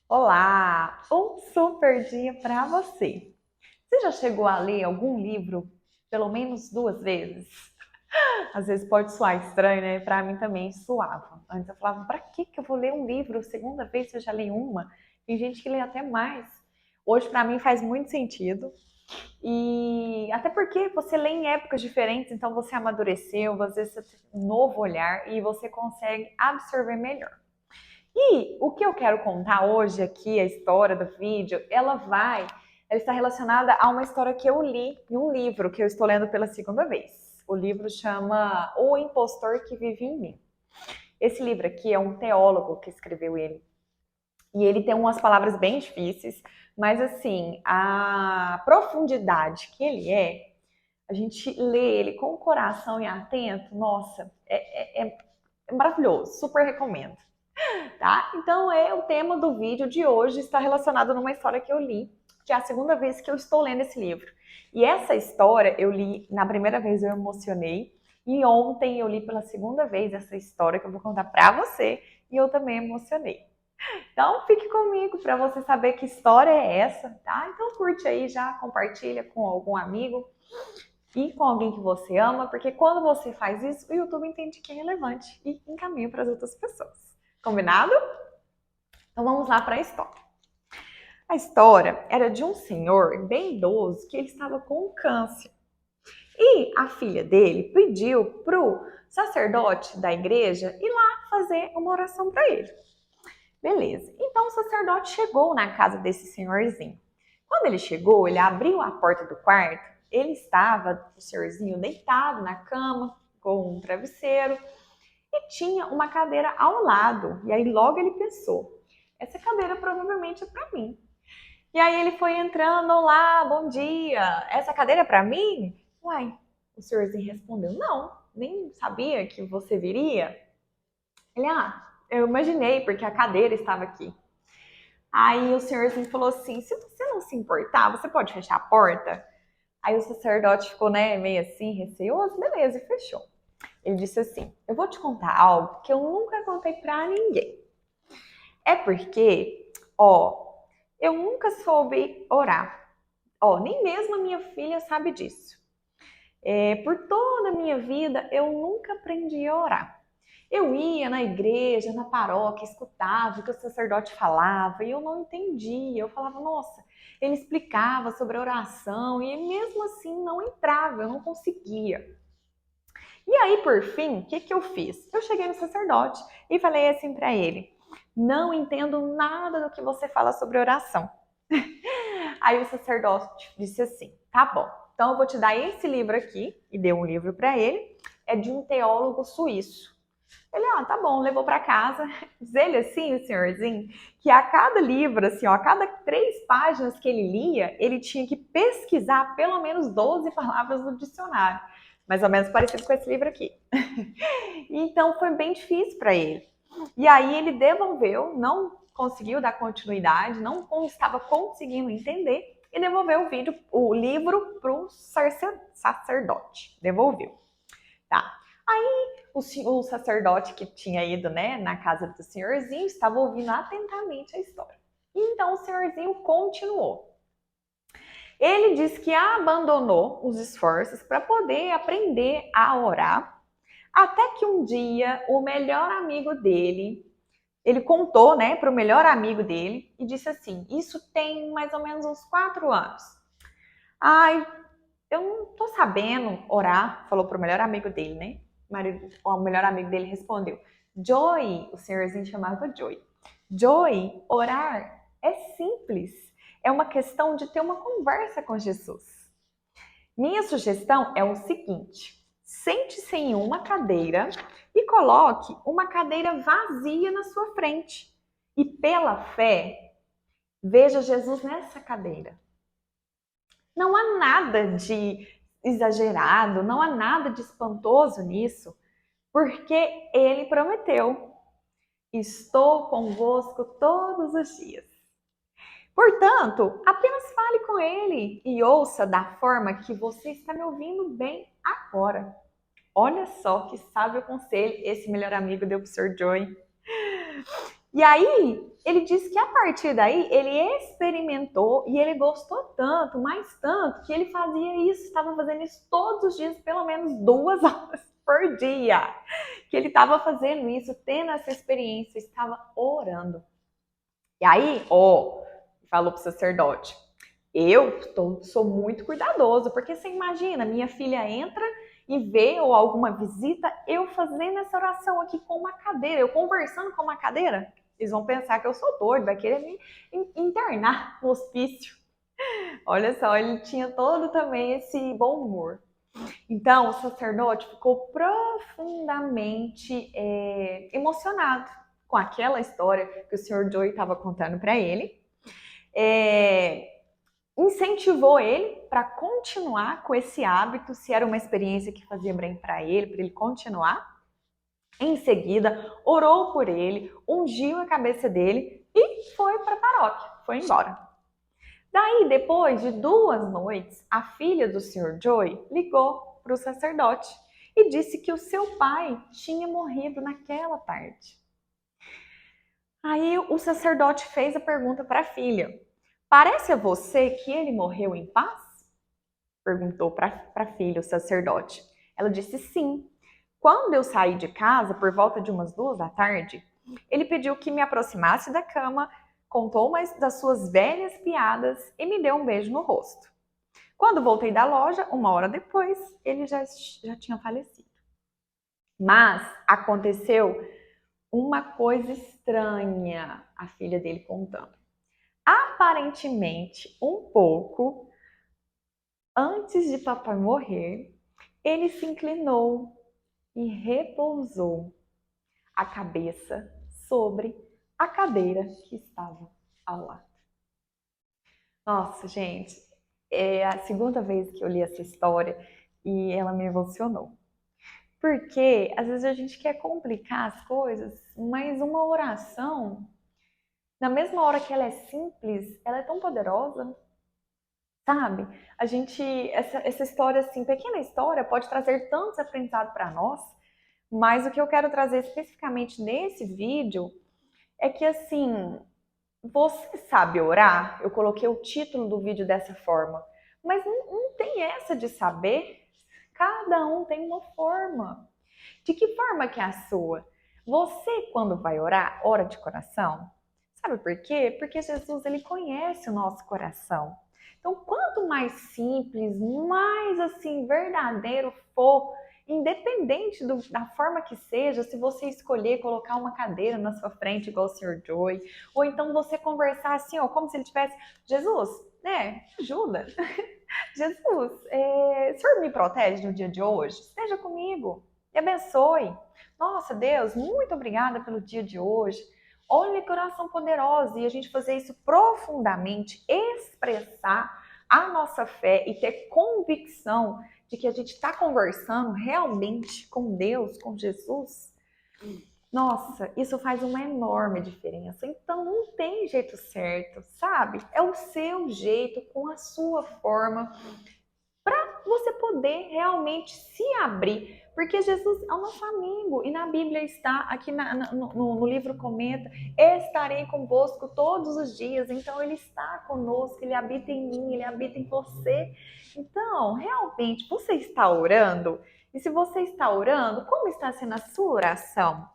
Olá, um super dia para você. Você já chegou a ler algum livro pelo menos duas vezes? Às vezes pode soar estranho, né? Para mim também soava. Antes eu falava, para que eu vou ler um livro segunda vez se eu já li uma? Tem gente que lê até mais. Hoje para mim faz muito sentido. E até porque você lê em épocas diferentes, então você amadureceu, às vezes você tem um novo olhar e você consegue absorver melhor. E o que eu quero contar hoje aqui, a história do vídeo, ela está relacionada a uma história que eu li em um livro que eu estou lendo pela segunda vez. O livro chama O Impostor que Vive em Mim. Esse livro aqui é um teólogo que escreveu ele. E ele tem umas palavras bem difíceis, mas assim, a profundidade que ele a gente lê ele com o coração e atento, nossa, é maravilhoso, super recomendo. Tá? Então, o tema do vídeo de hoje está relacionado numa história que eu li, que é a segunda vez que eu estou lendo esse livro. E essa história eu li, na primeira vez eu emocionei, e ontem eu li pela segunda vez essa história que eu vou contar para você, e eu também emocionei. Então, fique comigo para você saber que história é essa, tá? Então, curte aí já, compartilha com algum amigo e com alguém que você ama, porque quando você faz isso, o YouTube entende que é relevante e encaminha para as outras pessoas. Combinado? Então vamos lá para a história. A história era de um senhor bem idoso que ele estava com câncer. E a filha dele pediu para o sacerdote da igreja ir lá fazer uma oração para ele. Beleza. Então o sacerdote chegou na casa desse senhorzinho. Quando ele chegou, ele abriu a porta do quarto. Ele estava, o senhorzinho, deitado na cama, com um travesseiro, e tinha uma cadeira ao lado. E aí logo ele pensou: essa cadeira provavelmente é para mim. E aí ele foi entrando, olá, bom dia, essa cadeira é para mim? Uai, o senhorzinho respondeu, não, nem sabia que você viria. Ele, eu imaginei, porque a cadeira estava aqui. Aí o senhorzinho falou assim, se você não se importar, você pode fechar a porta? Aí o sacerdote ficou, né, meio assim, receoso, beleza, e fechou. Ele disse assim, eu vou te contar algo que eu nunca contei pra ninguém. É porque, eu nunca soube orar. Nem mesmo a minha filha sabe disso. Por toda a minha vida, eu nunca aprendi a orar. Eu ia na igreja, na paróquia, escutava o que o sacerdote falava e eu não entendia. Eu falava, nossa, ele explicava sobre a oração e mesmo assim não entrava, eu não conseguia. E aí, por fim, o que eu fiz? Eu cheguei no sacerdote e falei assim para ele: não entendo nada do que você fala sobre oração. Aí o sacerdote disse assim: tá bom, então eu vou te dar esse livro aqui, e deu um livro para ele, é de um teólogo suíço. Ele, tá bom, levou para casa. Diz ele assim, o senhorzinho, que a cada livro, assim, a cada 3 páginas que ele lia, ele tinha que pesquisar pelo menos 12 palavras no dicionário. Mais ou menos parecido com esse livro aqui. Então foi bem difícil para ele. E aí ele devolveu, não conseguiu dar continuidade, não estava conseguindo entender e devolveu o livro para o sacerdote. Devolveu. Tá. Aí o sacerdote que tinha ido, né, na casa do senhorzinho estava ouvindo atentamente a história. Então o senhorzinho continuou. Ele disse que abandonou os esforços para poder aprender a orar, até que um dia o melhor amigo dele, ele contou, né, para o melhor amigo dele e disse assim: isso tem mais ou menos uns 4 anos. Ai, eu não tô sabendo orar, falou para o melhor amigo dele, né? O melhor amigo dele respondeu: Joey, o senhorzinho chamava Joey. Joey, orar é simples. É uma questão de ter uma conversa com Jesus. Minha sugestão é o seguinte: sente-se em uma cadeira e coloque uma cadeira vazia na sua frente. E pela fé, veja Jesus nessa cadeira. Não há nada de exagerado, não há nada de espantoso nisso, porque ele prometeu: estou convosco todos os dias. Portanto, apenas fale com ele e ouça da forma que você está me ouvindo bem agora. Olha só que sábio conselho esse melhor amigo deu para o Sr. Joey. E aí, ele disse que a partir daí, ele experimentou e ele gostou tanto, mais tanto, que ele fazia isso, estava fazendo isso todos os dias, pelo menos 2 horas por dia. Que ele estava fazendo isso, tendo essa experiência, estava orando. E aí, falou pro sacerdote, sou muito cuidadoso, porque você imagina, minha filha entra e vê ou alguma visita, eu fazendo essa oração aqui com uma cadeira, eu conversando com uma cadeira, eles vão pensar que eu sou doido, vai querer me internar no hospício. Olha só, ele tinha todo também esse bom humor. Então, o sacerdote ficou profundamente emocionado com aquela história que o Sr. Joy estava contando para ele. Incentivou ele para continuar com esse hábito, se era uma experiência que fazia bem para ele continuar. Em seguida, orou por ele, ungiu a cabeça dele e foi para a paróquia, foi embora. Daí, depois de 2 noites, a filha do Sr. Joy ligou para o sacerdote e disse que o seu pai tinha morrido naquela tarde. Aí o sacerdote fez a pergunta para a filha: parece a você que ele morreu em paz? Perguntou para a filha o sacerdote. Ela disse sim. Quando eu saí de casa, por volta de umas 2 da tarde, ele pediu que me aproximasse da cama, contou uma das suas velhas piadas e me deu um beijo no rosto. Quando voltei da loja, 1 hora depois, ele já tinha falecido. Mas aconteceu uma coisa estranha, a filha dele contando. Aparentemente, um pouco antes de papai morrer, ele se inclinou e repousou a cabeça sobre a cadeira que estava ao lado. Nossa, gente, é a segunda vez que eu li essa história e ela me emocionou. Porque às vezes a gente quer complicar as coisas, mas uma oração, na mesma hora que ela é simples, ela é tão poderosa, sabe? Essa história assim, pequena história, pode trazer tantos aprendizados para nós, mas o que eu quero trazer especificamente nesse vídeo é que assim, você sabe orar? Eu coloquei o título do vídeo dessa forma, mas não tem essa de saber. Cada um tem uma forma. De que forma que é a sua? Você, quando vai orar, ora de coração? Sabe por quê? Porque Jesus, ele conhece o nosso coração. Então, quanto mais simples, mais assim, verdadeiro for, independente da forma que seja, se você escolher colocar uma cadeira na sua frente, igual o Sr. Joy, ou então você conversar assim, ó, como se ele tivesse, Jesus, me ajuda. Jesus, o Senhor me protege no dia de hoje? Esteja comigo, me abençoe. Nossa, Deus, muito obrigada pelo dia de hoje. Olha que oração poderosa, e a gente fazer isso profundamente, expressar a nossa fé e ter convicção de que a gente está conversando realmente com Deus, com Jesus. Nossa, isso faz uma enorme diferença. Então não tem jeito certo, sabe? É o seu jeito, com a sua forma, para você poder realmente se abrir. Porque Jesus é o nosso amigo. E na Bíblia está, aqui no livro comenta, estarei convosco todos os dias. Então ele está conosco, ele habita em mim, ele habita em você. Então, realmente, você está orando? E se você está orando, como está sendo a sua oração?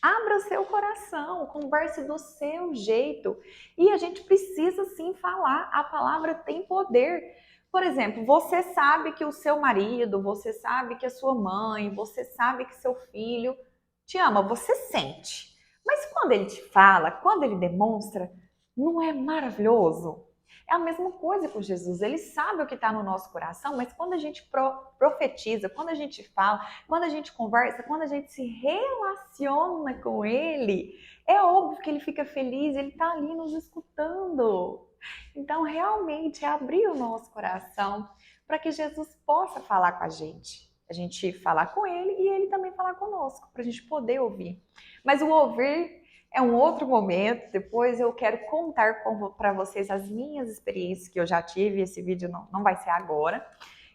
Abra o seu coração, converse do seu jeito. E a gente precisa sim falar, a palavra tem poder. Por exemplo, você sabe que o seu marido, você sabe que a sua mãe, você sabe que seu filho te ama, você sente. Mas quando ele te fala, quando ele demonstra, não é maravilhoso? É a mesma coisa com Jesus, ele sabe o que está no nosso coração, mas quando a gente profetiza, quando a gente fala, quando a gente conversa, quando a gente se relaciona com ele, é óbvio que ele fica feliz, ele está ali nos escutando. Então, realmente, é abrir o nosso coração para que Jesus possa falar com a gente. A gente falar com ele e ele também falar conosco, para a gente poder ouvir. Mas o ouvir é um outro momento, depois eu quero contar para vocês as minhas experiências que eu já tive, esse vídeo não vai ser agora.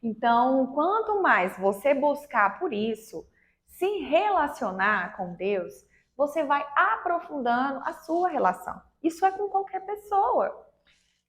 Então, quanto mais você buscar por isso, se relacionar com Deus, você vai aprofundando a sua relação. Isso é com qualquer pessoa,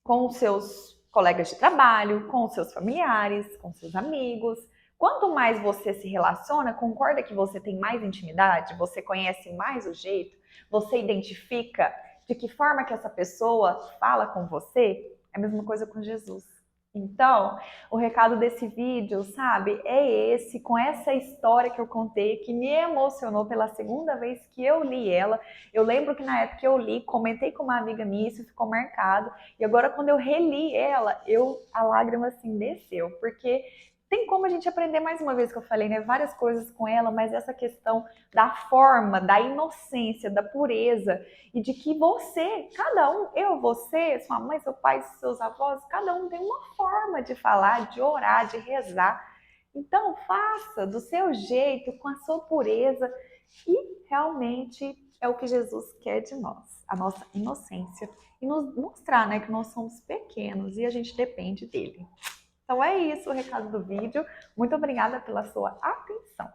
com os seus colegas de trabalho, com os seus familiares, com seus amigos. Quanto mais você se relaciona, concorda que você tem mais intimidade, você conhece mais o jeito, você identifica de que forma que essa pessoa fala com você? É a mesma coisa com Jesus. Então, o recado desse vídeo, sabe, é esse, com essa história que eu contei, que me emocionou pela segunda vez que eu li ela. Eu lembro que na época que eu li, comentei com uma amiga minha, isso ficou marcado. E agora, quando eu reli ela, a lágrima assim desceu, porque tem como a gente aprender, mais uma vez que eu falei, né, várias coisas com ela, mas essa questão da forma, da inocência, da pureza, e de que você, cada um, eu, você, sua mãe, seu pai, seus avós, cada um tem uma forma de falar, de orar, de rezar. Então, faça do seu jeito, com a sua pureza, e realmente é o que Jesus quer de nós, a nossa inocência, e nos mostrar, né, que nós somos pequenos e a gente depende dele. Então é isso o recado do vídeo. Muito obrigada pela sua atenção.